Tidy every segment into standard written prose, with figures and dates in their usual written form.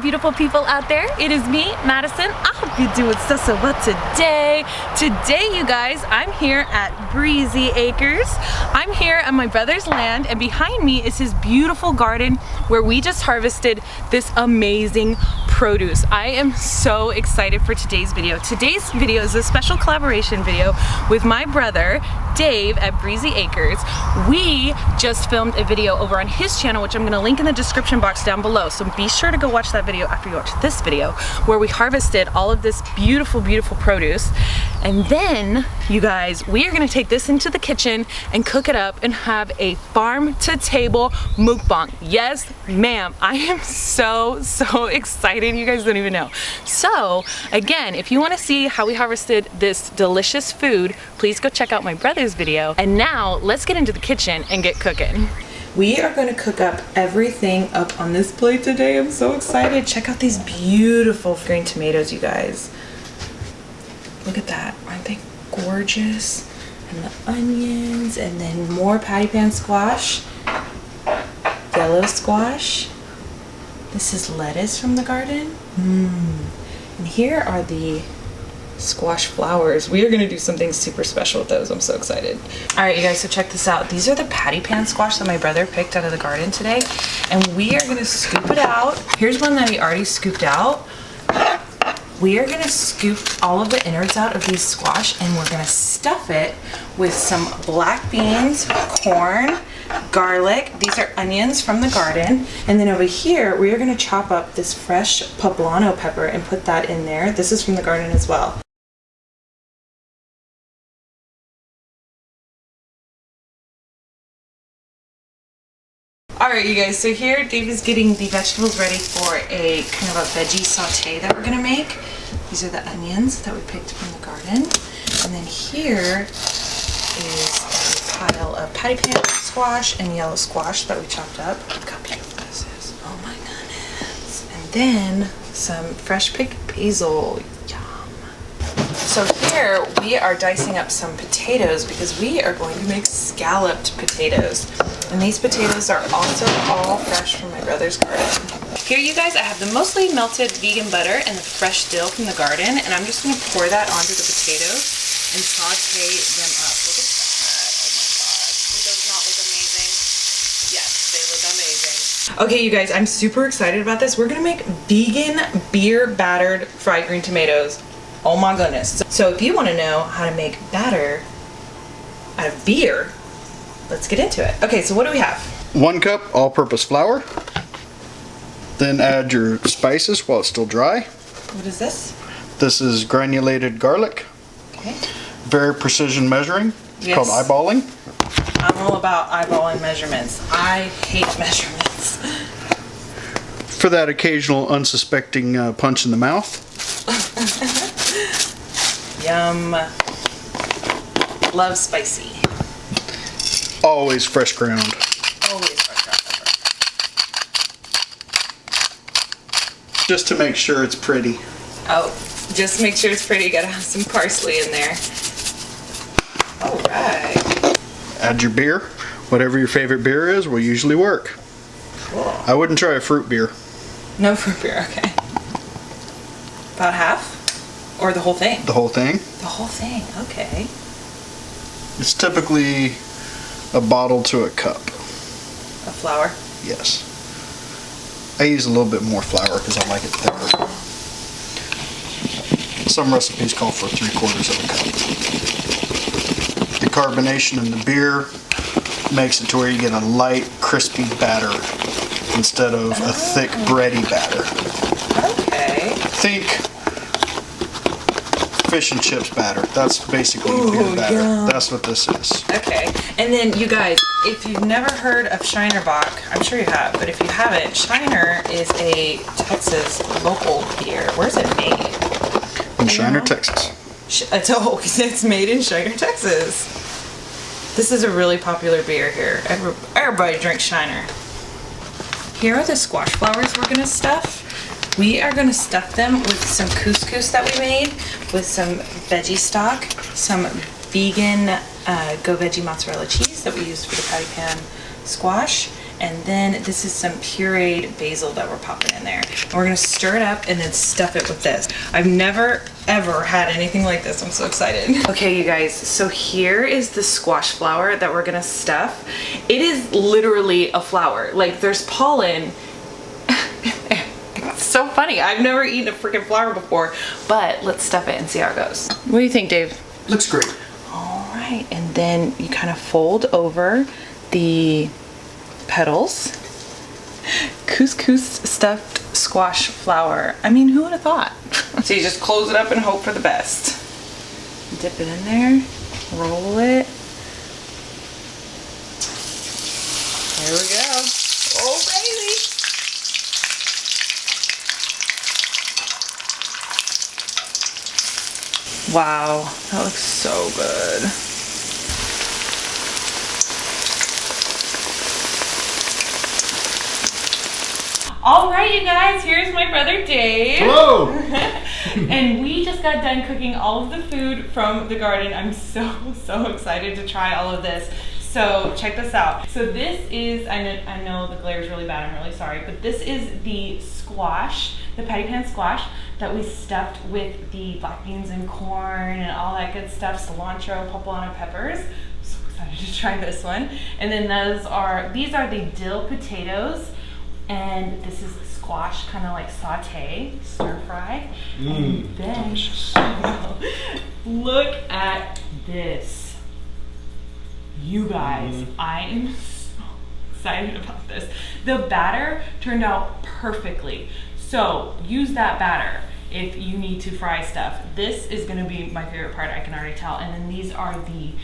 beautiful people out there. It is me, Madison. I hope you're doing so well today. Today, you guys, I'm here at Breezyacres. I'm here at my brother's land, and behind me is his beautiful garden where we just harvested this amazing produce. I am so excited for today's video. Today's video is a special collaboration video with my brother, Dave at Breezyacres. We just filmed a video over on his channel, which I'm gonna link in the description box down below. So be sure to go watch that video after you watch this video, where we harvested all of this beautiful, beautiful produce. And then, you guys, we are gonna take this into the kitchen and cook it up and have a farm to table mukbang. Yes, ma'am. I am so excited. You guys don't even know. So, again, if you wanna see how we harvested this delicious food, please go check out my brother's video. And now, let's get into the kitchen and get cooking. We are going to cook up everything up on this plate today. I'm so excited. Check out these beautiful green tomatoes, you guys. Look at that. Aren't they gorgeous? And the onions, and then more patty pan squash, yellow squash. This is lettuce from the garden. And here are the squash flowers. We are gonna do something super special with those. I'm so excited. All right, you guys, so check this out. These are the patty pan squash that my brother picked out of the garden today. And we are gonna scoop it out. Here's one that we already scooped out. We are gonna scoop all of the innards out of these squash, and we're gonna stuff it with some black beans, corn, garlic. These are onions from the garden. And then over here, we are gonna chop up this fresh poblano pepper and put that in there. This is from the garden as well. All right, you guys, so here Dave is getting the vegetables ready for a kind of a veggie saute that we're gonna make. These are the onions that we picked from the garden. And then here is a pile of patty pan squash and yellow squash that we chopped up. Look how beautiful this is. Oh my goodness. And then some fresh picked basil. Yum. So here we are dicing up some potatoes because we are going to make scalloped potatoes. And these potatoes are also all fresh from my brother's garden. Here, you guys, I have the mostly melted vegan butter and the fresh dill from the garden, and I'm just gonna pour that onto the potatoes and saute them up. Look at that, oh my gosh, it does not look amazing? Yes, they look amazing. Okay, you guys, I'm super excited about this. We're gonna make vegan beer battered fried green tomatoes. Oh my goodness. So if you wanna know how to make batter out of beer, let's get into it. Okay, so what do we have? 1 cup all-purpose flour. Then add your spices while it's still dry. What is this? This is granulated garlic. Okay. Very precision measuring. It's Yes. called eyeballing. I'm all about eyeballing measurements. I hate measurements. For that occasional unsuspecting punch in the mouth. Yum. Love spicy. Always fresh ground. Always fresh ground pepper. Just to make sure it's pretty. Oh, just make sure it's pretty. Gotta have some parsley in there. All right. Add your beer. Whatever your favorite beer is will usually work. Cool. I wouldn't try a fruit beer. No fruit beer, okay. About half? Or the whole thing? The whole thing. The whole thing, okay. It's typically a bottle to a cup. Of flour? Yes. I use a little bit more flour because I like it thicker. Some recipes call for 3/4 of a cup. The carbonation in the beer makes it to where you get a light, crispy batter instead of a thick, bready batter. Okay. Think fish and chips batter. That's basically beer batter. Yum. That's what this is. Okay, and then you guys, if you've never heard of Shiner Bock, I'm sure you have, but if you haven't, Shiner is a Texas local beer. Where's it made? In Shiner, Texas. It's made in Shiner, Texas. This is a really popular beer here. Everybody drinks Shiner. Here are the squash flowers we're gonna stuff. We are gonna stuff them with some couscous that we made, with some veggie stock, some vegan Go Veggie mozzarella cheese that we used for the patty pan squash, And then this is some pureed basil that we're popping in there. And we're gonna stir it up and then stuff it with this. I've never ever had anything like this. I'm so excited. Okay, you guys, so here is the squash flower that we're gonna stuff. It is literally a flower. Like, there's pollen. It's so funny. I've never eaten a freaking flower before, but let's stuff it and see how it goes. What do you think, Dave? Looks great. All right, and then you kind of fold over the petals. Couscous stuffed squash flower. I mean, who would have thought? So you just close it up and hope for the best. Dip it in there, roll it. There we go. Oh, baby. Wow, that looks so good. All right, you guys, here's my brother Dave. Hello. And we just got done cooking all of the food from the garden. I'm so excited to try all of this. So check this out. So this is, I know the glare is really bad, I'm really sorry, but this is the squash, the patty pan squash that we stuffed with the black beans and corn and all that good stuff, cilantro, poblano peppers. I'm so excited to try this one. And then these are the dill potatoes. And this is squash, kind of like saute, stir fry. And then, delicious. Look at this. You guys, I am so excited about this. The batter turned out perfectly. So use that batter if you need to fry stuff. This is gonna be my favorite part, I can already tell. And then these are the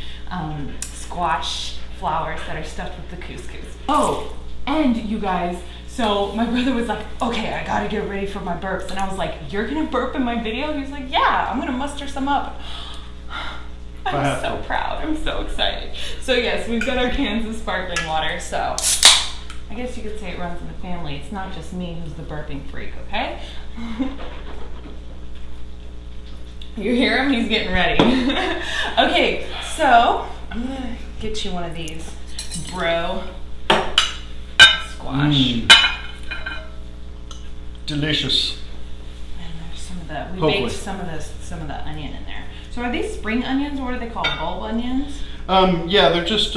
squash flowers that are stuffed with the couscous. Oh, and you guys, so my brother was like, okay, I gotta get ready for my burps. And I was like, you're gonna burp in my video? He was like, yeah, I'm gonna muster some up. I'm so proud, I'm so excited. So yes, we've got our cans of sparkling water. So I guess you could say it runs in the family. It's not just me who's the burping freak, okay? You hear him? He's getting ready. Okay, so I'm gonna get you one of these, bro. Squash. Delicious. And there's some of the, we baked some of the onion in there. So are these spring onions, or what are they called? Bulb onions? Yeah, they're just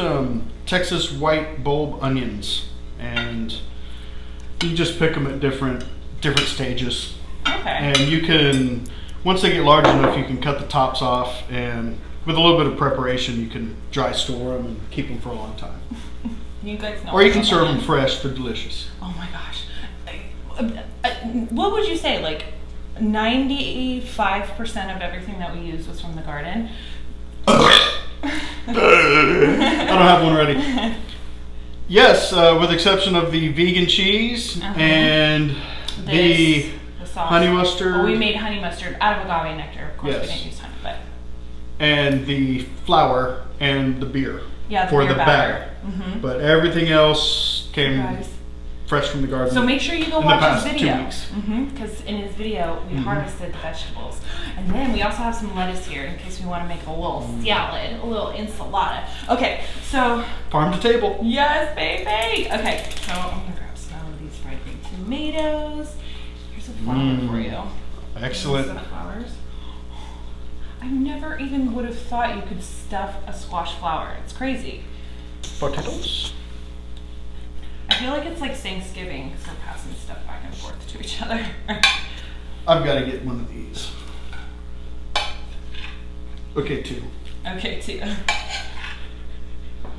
Texas white bulb onions, and you just pick them at different stages. Okay. And you can, once they get large enough, you can cut the tops off, and with a little bit of preparation, you can dry store them and keep them for a long time. You guys know. Or you can serve them fresh. They're delicious. Oh my gosh. What would you say? Like 95% of everything that we used was from the garden. I don't have one ready. Yes, with the exception of the vegan cheese and the sauce. Honey mustard. Oh, we made honey mustard out of agave nectar. Of course, yes. We didn't use honey, but. And the flour and the beer. Yeah, for the batter. Mm-hmm. But everything else came fresh from the garden. So make sure you go watch his video. 2 weeks. Because in his video, we harvested the vegetables. And then we also have some lettuce here in case we want to make a little salad, a little enchilada. Okay, so. Farm to table. Yes, baby. Okay, so I'm going to grab some of these fried green tomatoes. Here's a flower for you. Excellent. Flowers. I never even would have thought you could stuff a squash flower. It's crazy. Potatoes. I feel like it's like Thanksgiving because we're passing stuff back and forth to each other. I've got to get one of these. Okay, 2. Okay, 2.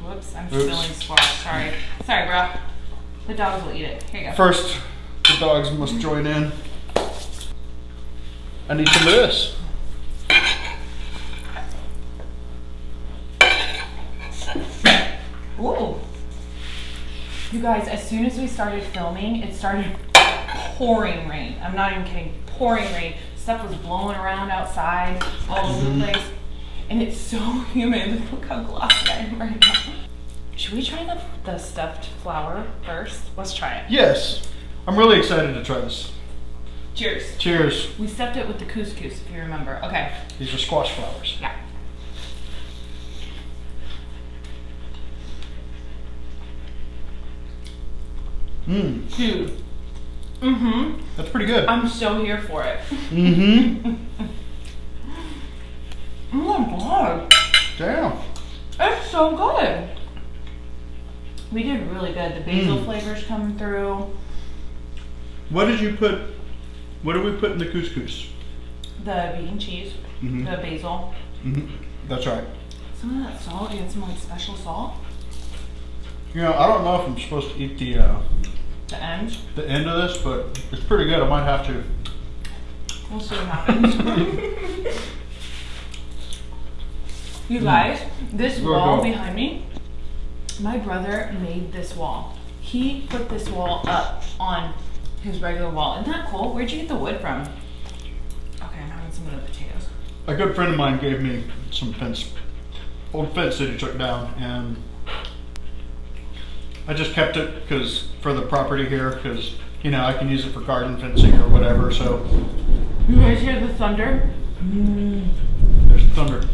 Whoops, I'm spilling squash. Sorry. Sorry, bro. The dogs will eat it. Here you go. First, the dogs must join in. I need some of this. Ooh. You guys, as soon as we started filming, it started pouring rain. I'm not even kidding, pouring rain. Stuff was blowing around outside all over the place. And it's so humid. Look how glossy I am right now. Should we try the stuffed flower first? Let's try it. Yes. I'm really excited to try this. Cheers. Cheers. We stuffed it with the couscous, if you remember. Okay. These are squash flowers. Yeah. Mmm. Dude. Mm-hmm. That's pretty good. I'm so here for it. Mm-hmm. Oh my god. Damn. It's so good. We did really good. The basil flavor's coming through. What did you put? What did we put in the couscous? The vegan cheese, the basil. That's right. Some of that salt. You had some like special salt. You know, I don't know if I'm supposed to eat the end of this, but it's pretty good. I might have to. We'll see what happens. You guys, this wall behind me, my brother made this wall. He put this wall up on his regular wall. Isn't that cool? Where'd you get the wood from? Okay, I'm having some of the potatoes. A good friend of mine gave me some old fence that he took down, and I just kept it because for the property here, because you know I can use it for garden fencing or whatever. So you guys hear the thunder? There's thunder.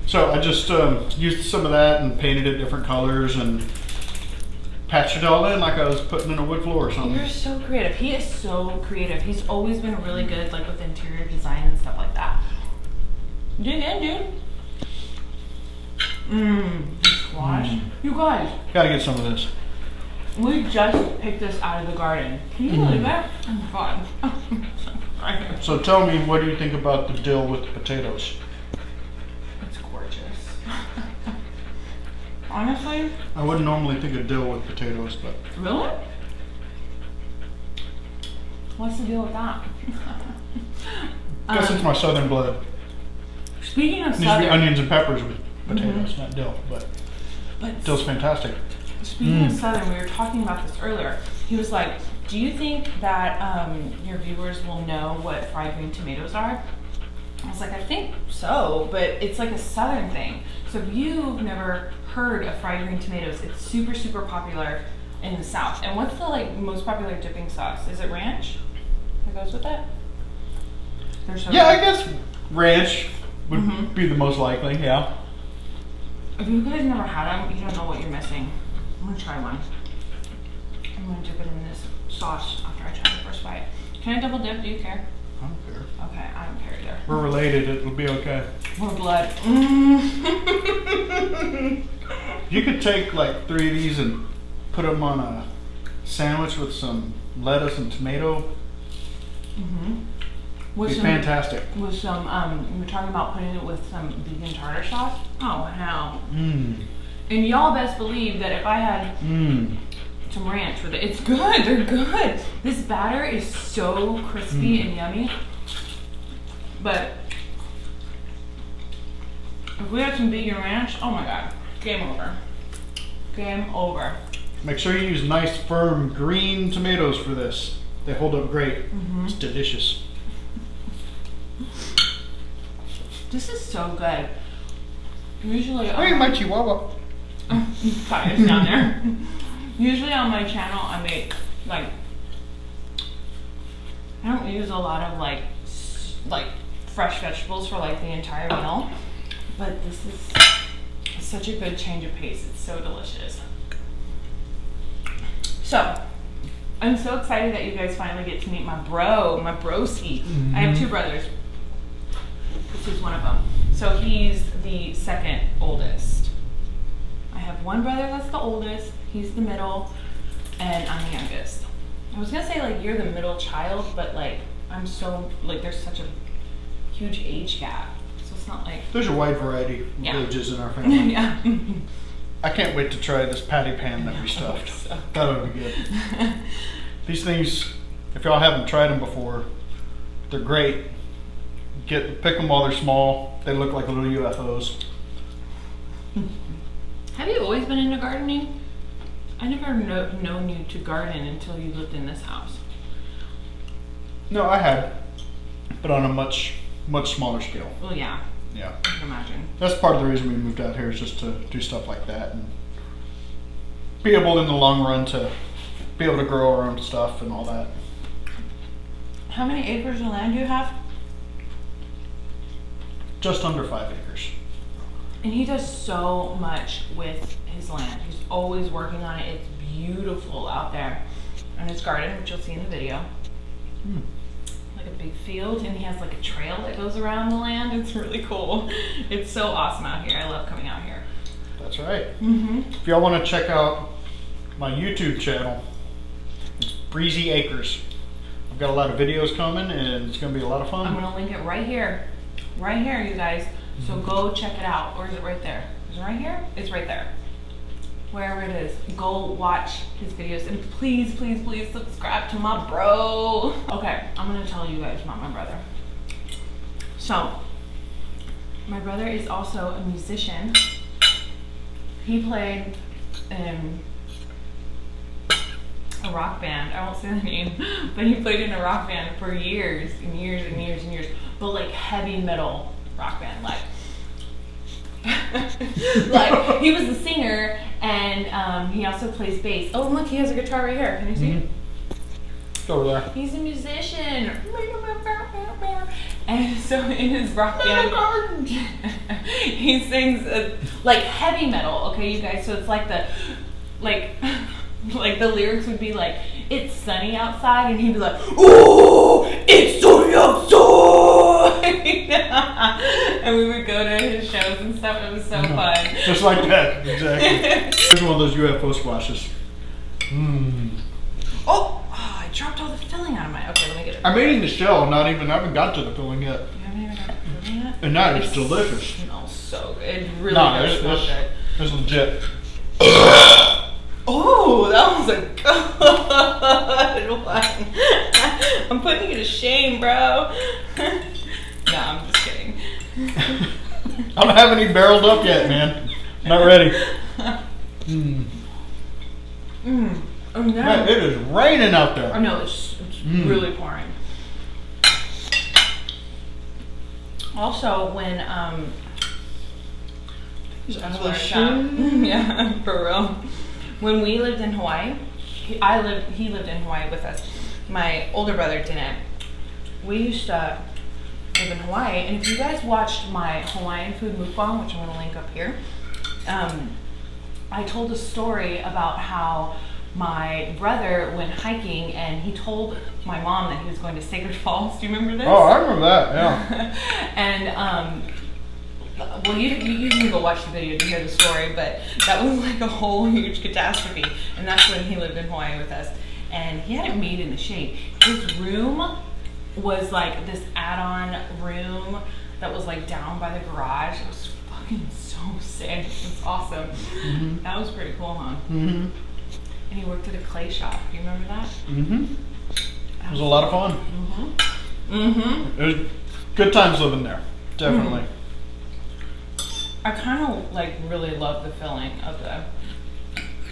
So I just used some of that and painted it different colors and patched it all in like I was putting in a wood floor or something. You're so creative. He is so creative. He's always been really good like with interior design and stuff like that. Dig in, dude. Squash. You guys. Gotta get some of this. We just picked this out of the garden. Can you believe it? Oh my god. So tell me, what do you think about the dill with the potatoes? It's gorgeous. Honestly? I wouldn't normally think of dill with potatoes, but... Really? What's the deal with that? Guess it's my southern blood. Speaking of It needs to southern... be onions and peppers with potatoes, not dill, but dill's fantastic. Speaking of southern, we were talking about this earlier. He was like, do you think that your viewers will know what fried green tomatoes are? I was like, I think so, but it's like a southern thing. So if you've never heard of fried green tomatoes, it's super, super popular in the South. And what's the like most popular dipping sauce? Is it ranch that goes with it? Yeah, I guess ranch would be the most likely, yeah. If you guys never had them, you don't know what you're missing. I'm gonna try one. I'm gonna dip it in this sauce after I try the first bite. Can I double dip? Do you care? I don't care. Okay, I don't care either. We're related, it'll be okay. More blood. You could take like 3 of these and put them on a sandwich with some lettuce and tomato. With some, fantastic. With some, we were talking about putting it with some vegan tartar sauce. Oh, hell. And y'all best believe that if I had some ranch with it, it's good, they're good. This batter is so crispy and yummy. But if we had some vegan ranch, oh my god, game over. Game over. Make sure you use nice, firm, green tomatoes for this. They hold up great. It's delicious. This is so good. Usually, hey, my chihuahua. Sorry, it's down there. Usually on my channel, I make like I don't use a lot of like fresh vegetables for like the entire meal, but this is such a good change of pace. It's so delicious. So I'm so excited that you guys finally get to meet my broski. I have 2 brothers. This is one of them. So he's the second oldest. I have one brother that's the oldest, he's the middle, and I'm the youngest. I was gonna say like you're the middle child, but like I'm so like there's such a huge age gap. So it's not like there's a wide variety of ages in our family. Yeah. I can't wait to try this patty pan that we stuffed. So that'll be good. These things, if y'all haven't tried them before, they're great. Pick them while they're small. They look like little UFOs. Have you always been into gardening? I never known you to garden until you lived in this house. No, I had, but on a much smaller scale. Well, yeah. Yeah. I can imagine. That's part of the reason we moved out here, is just to do stuff like that and be able in the long run to be able to grow our own stuff and all that. How many acres of land do you have? Just under 5 acres. And he does so much with his land. He's always working on it. It's beautiful out there. on his garden, which you'll see in the video. Like a big field, and he has like a trail that goes around the land. It's really cool. It's so awesome out here. I love coming out here. That's right. If y'all want to check out my YouTube channel, it's Breezyacres. I've got a lot of videos coming, and it's going to be a lot of fun. I'm going to link it right here, you guys. So go check it out. Or is it right there? Is it right here? It's right there. Wherever it is, go watch his videos, and please, please, please subscribe to my bro. Okay, I'm gonna tell you guys about my brother. So, my brother is also a musician. He played in a rock band. I won't say the name, but he played in a rock band for years and years and years and years. But like heavy metal rock band, like he was the singer, and he also plays bass. Oh, and look, he has a guitar right here. Can you see? It's over there. He's a musician. And so in his rock band, he sings like heavy metal. Okay, you guys. So it's like like the lyrics would be like, "It's sunny outside," and he'd be like, "Oh, it's sunny outside." And we would go to his shows and stuff. It was so fun. Just like that, exactly. Here's one of those UFO splashes. Oh, I dropped all the filling out of my. Okay, let me get it. I'm eating the shell, I haven't got to the filling yet. You haven't even got the filling yet? And that is delicious. It smells so good. It really does smell good. It's legit. Oh, that was a good one. I'm putting you to shame, bro. No, I'm just kidding. I don't have any barreled up yet, man. Not ready. Oh, no. Man, it is raining out there. Oh, no, it's really pouring. Also, when yeah, for real. When we lived in Hawaii, he lived in Hawaii with us. My older brother didn't. We used to live in Hawaii, and if you guys watched my Hawaiian food mukbang, which I'm gonna link up here, I told a story about how my brother went hiking and he told my mom that he was going to Sacred Falls. Do you remember this? Oh, I remember that, yeah. And well, you can go watch the video to hear the story, but that was like a whole huge catastrophe. And that's when he lived in Hawaii with us. And he had it made in the shade. His room was like this add-on room that was like down by the garage. It was fucking so sick. It was awesome. That was pretty cool, huh? And he worked at a clay shop. Do you remember that? It was a lot of fun. It was good times living there. Definitely. I kind of like really love the filling of the.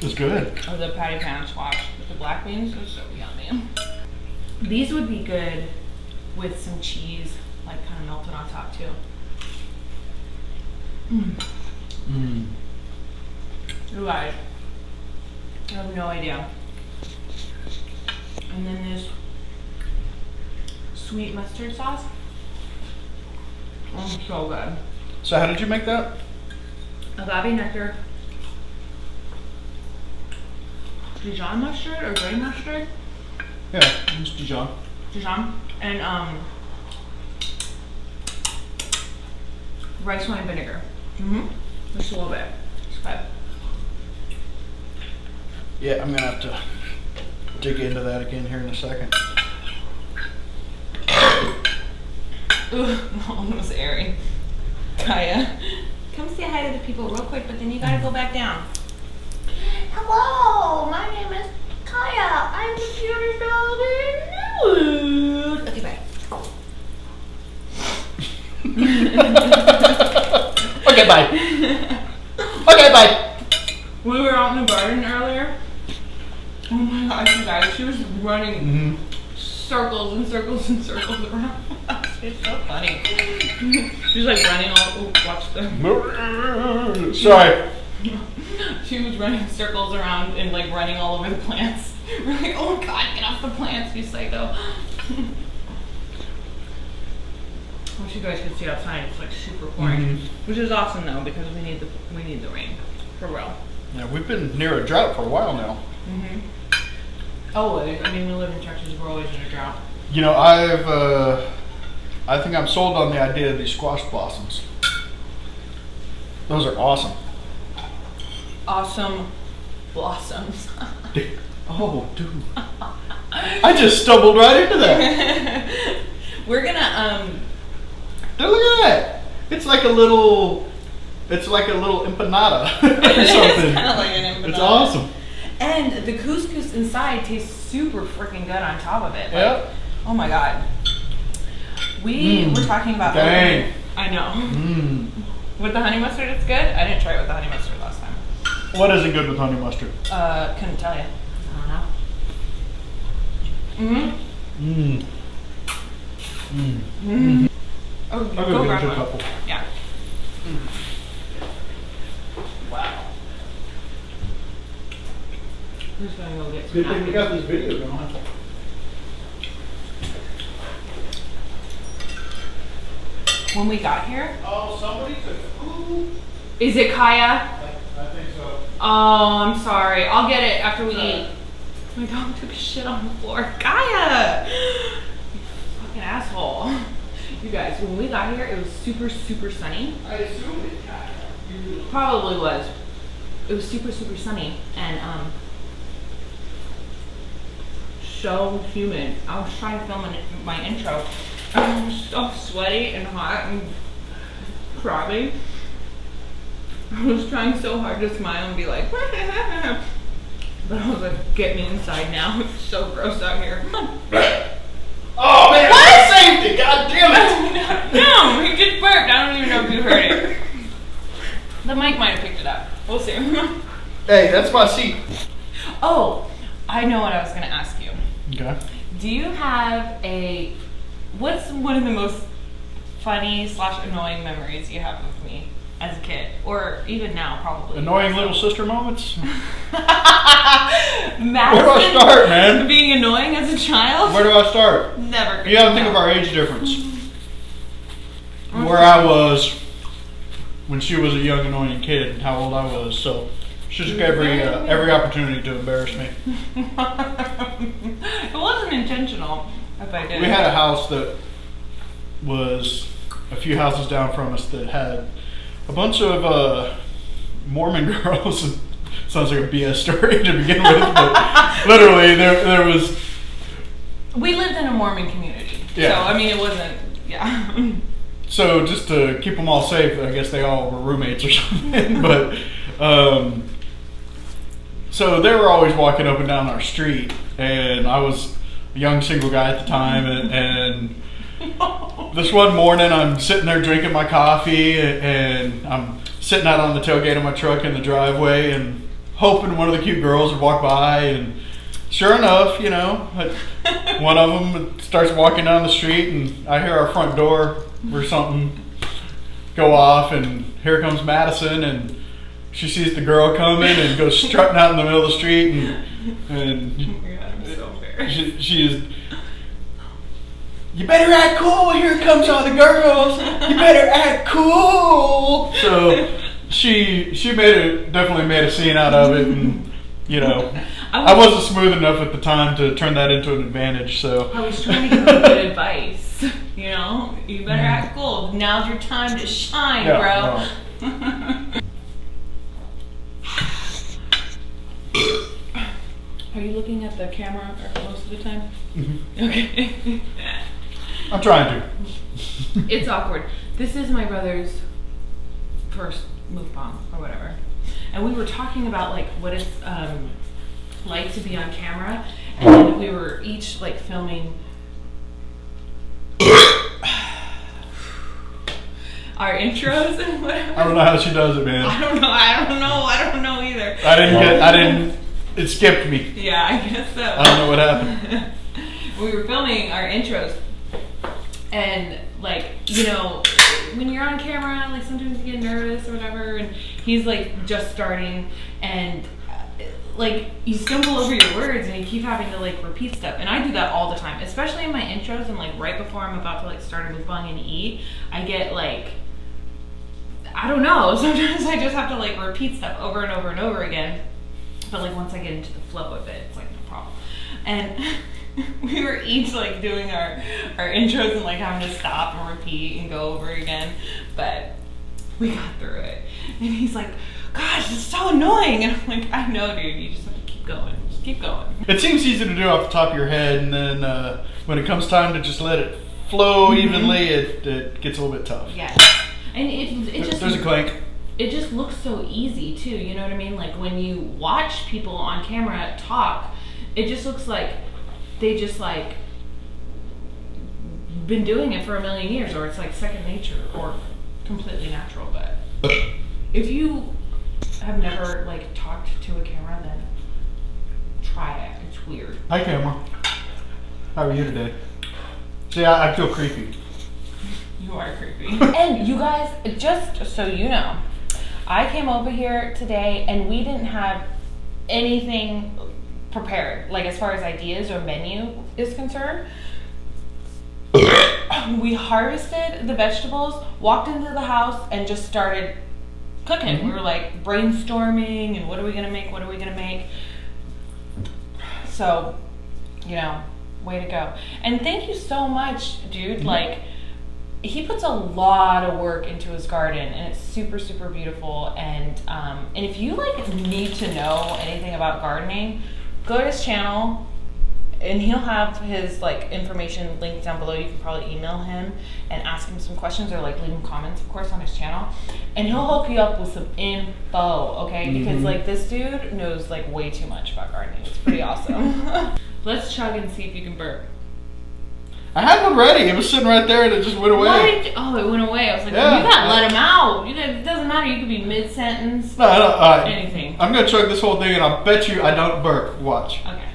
It's good. Of the patty pan squash with the black beans. It was so yummy. These would be good with some cheese, like kind of melted on top too. You guys, I have no idea. And then this sweet mustard sauce. Oh, so good. So how did you make that? Agave nectar, Dijon mustard or gray mustard? Yeah, it's Dijon. Dijon and rice wine vinegar. Just a little bit. Okay. Yeah, I'm gonna have to dig into that again here in a second. Ooh, almost airy. Kaya, come say hi to the people real quick, but then you gotta go back down. Hello, my name is Kaya. I'm the cutest dog in the world. Okay, bye. Okay, bye. Okay, bye. We were out in the garden earlier. Oh my gosh, you guys, she was running circles and circles and circles around us. It's so funny. She's like running all, watch the. Sorry. She was running circles around and like running all over the plants. We're like, oh god, get off the plants, you psycho. I wish you guys could see outside. It's like super pouring, which is awesome though because we need the rain for real. Yeah, we've been near a drought for a while now. Always. I mean, we live in Texas. We're always in a drought. You know, I think I'm sold on the idea of these squash blossoms. Those are awesome. Awesome blossoms. Oh, dude. I just stumbled right into that. We're gonna Dude, look at that. It's like a little empanada or something. It's kind of like an empanada. It's awesome. And the couscous inside tastes super freaking good on top of it. Like, Yep. oh my god. We were talking about. Dang. I know. Mm. With the honey mustard, it's good. I didn't try it with the honey mustard last time. What isn't good with honey mustard? Couldn't tell you. I don't know. Mm. Mm. Mm. Oh, I'll go go grab get you a one. couple. Yeah. Wow. Who's gonna go get some Good thing we napkins? got this video going. When we got here, Oh, somebody took food. is it Kaya? I think so. Oh, I'm sorry. I'll get it after we eat. My dog took a shit on the floor. Kaya! You fucking asshole. You guys, when we got here, it was super, super sunny. I assume it's Kaya. Probably was. It was super, super sunny and so humid. I was trying to film my intro. I was so sweaty and hot and crabby. I was trying so hard to smile and be like, but I was like, get me inside now. It's so gross out here. Oh man, I saved it! God damn it! No, he just burped. I don't even know if you heard it. The mic might have picked it up. We'll see. Hey, that's my seat. Oh, I know what I was going to ask you. Okay. Do you have what's one of the most funny / annoying memories you have of me as a kid? Or even now, probably. Annoying little sister moments? Madison, Where do I start, man? Being annoying as a child? Where do I start? Never. You gotta think of our age difference. Where I was when she was a young annoying kid and how old I was, so she took every opportunity to embarrass me. It wasn't intentional, if I did. We had a house that was a few houses down from us that had a bunch of Mormon girls. Sounds like a BS story to begin with, but literally there was. We lived in a Mormon community, Yeah. so I mean it wasn't. Yeah. So just to keep them all safe, I guess they all were roommates or something. But so they were always walking up and down our street, and I was a young single guy at the time, and this one morning I'm sitting there drinking my coffee, and I'm sitting out on the tailgate of my truck in the driveway, and hoping one of the cute girls would walk by, and sure enough, you know, one of them starts walking down the street, and I hear our front door or something go off, and here comes Madison, and she sees the girl coming and goes strutting out in the middle of the street, and Oh my god, I'm so embarrassed. she's, you better act cool, here comes all the girls, you better act cool. So she definitely made a scene out of it, and you know, I wasn't smooth enough at the time to turn that into an advantage, so. I was trying to give her good advice. You know, you better act cool. Now's your time to shine, bro. No. Are you looking at the camera most of the time? Mm-hmm. Okay. I'm trying to. It's awkward. This is my brother's first mukbang or whatever, and we were talking about like what it's like to be on camera, and we were each like filming our intros and whatever. I don't know how she does it, man. I don't know either. It skipped me. Yeah, I guess so. I don't know what happened. We were filming our intros, and like, you know, when you're on camera, like sometimes you get nervous or whatever, and he's like just starting, and like you stumble over your words and you keep having to like repeat stuff, and I do that all the time, especially in my intros, and like right before I'm about to like start a mukbang and eat, I get like, I don't know, sometimes I just have to like repeat stuff over and over and over again, but like once I get into the flow of it, it's like no problem. and we were each like doing our intros and like having to stop and repeat and go over again, but we got through it. And he's like, gosh, it's so annoying. And I'm like, I know, dude, you just have to keep going. Just keep going. It seems easy to do off the top of your head, and then when it comes time to just let it flow evenly, it gets a little bit tough. Yes. And it just... There's a clank. It just looks so easy, too. You know what I mean? Like, when you watch people on camera talk, it just looks like they just, like, been doing it for a million years, or it's, like, second nature, or completely natural. But if you have never, like, talked to a camera, then try it. It's weird. Hi, camera. How are you today? See, I feel creepy. You are creepy. And you guys, just so you know, I came over here today and we didn't have anything prepared, like as far as ideas or menu is concerned. We harvested the vegetables, walked into the house, and just started cooking. We were like brainstorming and what are we gonna make? What are we gonna make? So, you know, way to go. And thank you so much, dude. Like, he puts a lot of work into his garden, and it's super, super beautiful. And if you like need to know anything about gardening, go to his channel, and he'll have his like information linked down below. You can probably email him and ask him some questions, or like leave him comments, of course, on his channel, and he'll hook you up with some info. Okay, because like this dude knows like way too much about gardening. It's pretty awesome. Let's chug and see if you can burp. I had one ready. It was sitting right there and it just went away. Oh, it went away. I was like, yeah, you gotta let him out. It doesn't matter. You could be mid-sentence. No, anything. I'm gonna chug this whole thing and I'll bet you I don't burp. Watch. Okay.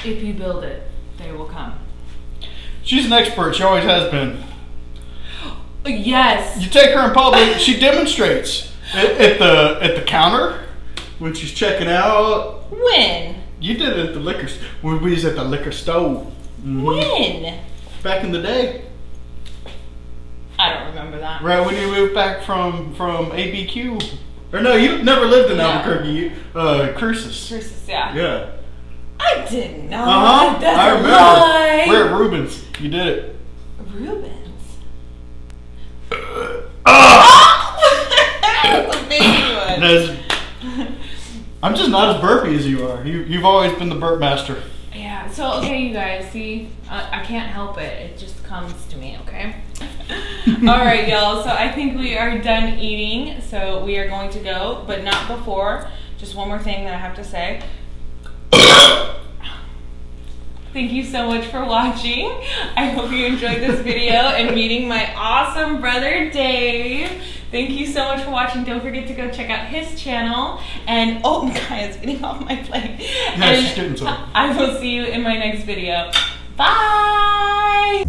If you build it, they will come. She's an expert. She always has been. Yes. You take her in public. She demonstrates at the counter when she's checking out. When? You did it at the liquor. When we was at the liquor store. When? Back in the day. I don't remember that. Right when you moved back from ABQ. Or no, you never lived in Albuquerque. Cruces. Cruces, yeah. Yeah. I didn't know. That's I remember. Lie. We're at Rubens. You did it. Rubens. That's a big one. I'm just not as burpy as you are. You've always been the burp master. Yeah. So okay, you guys see, I can't help it. It just comes to me. Okay. All right, y'all. So I think we are done eating. So we are going to go, but not before. Just one more thing that I have to say. Thank you so much for watching. I hope you enjoyed this video and meeting my awesome brother, Dave. Thank you so much for watching. Don't forget to go check out his channel. And, oh, guys, getting off my plate. Yeah, she's getting to it. I will see you in my next video. Bye!